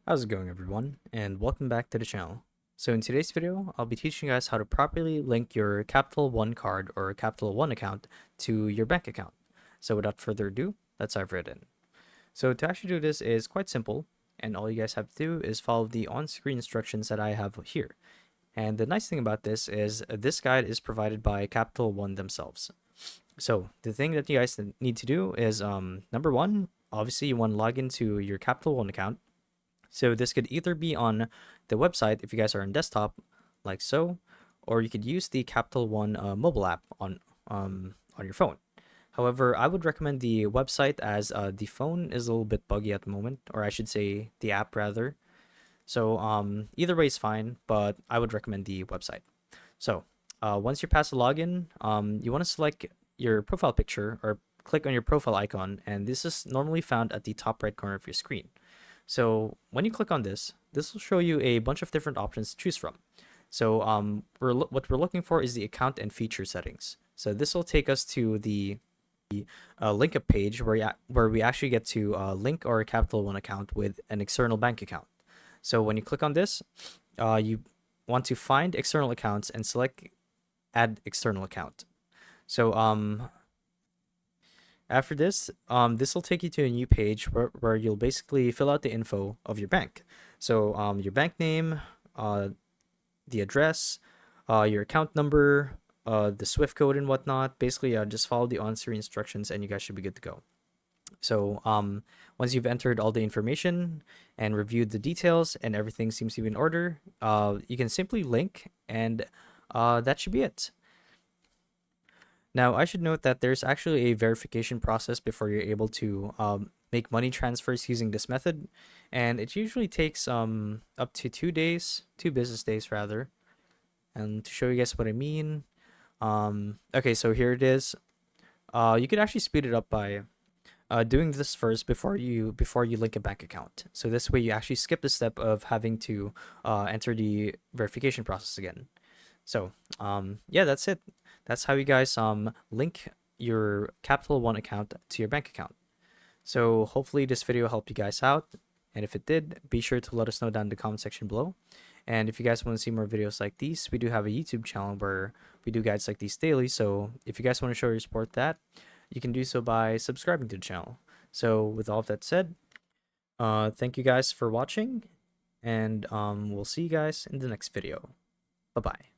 How's it going, everyone, and welcome back to the channel. So in today's video, I'll be teaching you guys how to properly link your Capital One card or Capital One account to your bank account. So without further ado, let's dive right in. So to actually do this is quite simple, and all you guys have to do is follow the on-screen instructions that I have here. And the nice thing about this is this guide is provided by Capital One themselves. So the thing that you guys need to do is number one, obviously you want to log into your Capital One account. So this could either be on the website if you guys are on desktop, like so, or you could use the Capital One mobile app on your phone. However, I would recommend the website as the phone is a little bit buggy at the moment, or I should say the app rather. So either way is fine, but I would recommend the website. So once you're past the login, you want to select your profile picture or click on your profile icon, and this is normally found at the top right corner of your screen. So when you click on this will show you a bunch of different options to choose from. So what we're looking for is the account and feature settings. So this will take us to the link up page where we actually get to link our Capital One account with an external bank account. So when you click on this, you want to find external accounts and select add external account. So after this, this will take you to a new page where you'll basically fill out the info of your bank. So your bank name, the address, your account number, the SWIFT code and whatnot. Basically, just follow the on-screen instructions and you guys should be good to go. So once you've entered all the information and reviewed the details and everything seems to be in order, you can simply link and that should be it. Now, I should note that there's actually a verification process before you're able to make money transfers using this method, and it usually takes up to 2 days, 2 business days rather. And to show you guys what I mean, okay, so here it is. You could actually speed it up by doing this first before you link a bank account. So this way you actually skip the step of having to enter the verification process again. So yeah, that's it. That's how you guys link your Capital One account to your bank account. So hopefully this video helped you guys out, and if it did, be sure to let us know down in the comment section below. And if you guys want to see more videos like these, we do have a YouTube channel where we do guides like these daily. So if you guys want to show your support that, you can do so by subscribing to the channel. So with all of that said, thank you guys for watching, and we'll see you guys in the next video. Bye bye.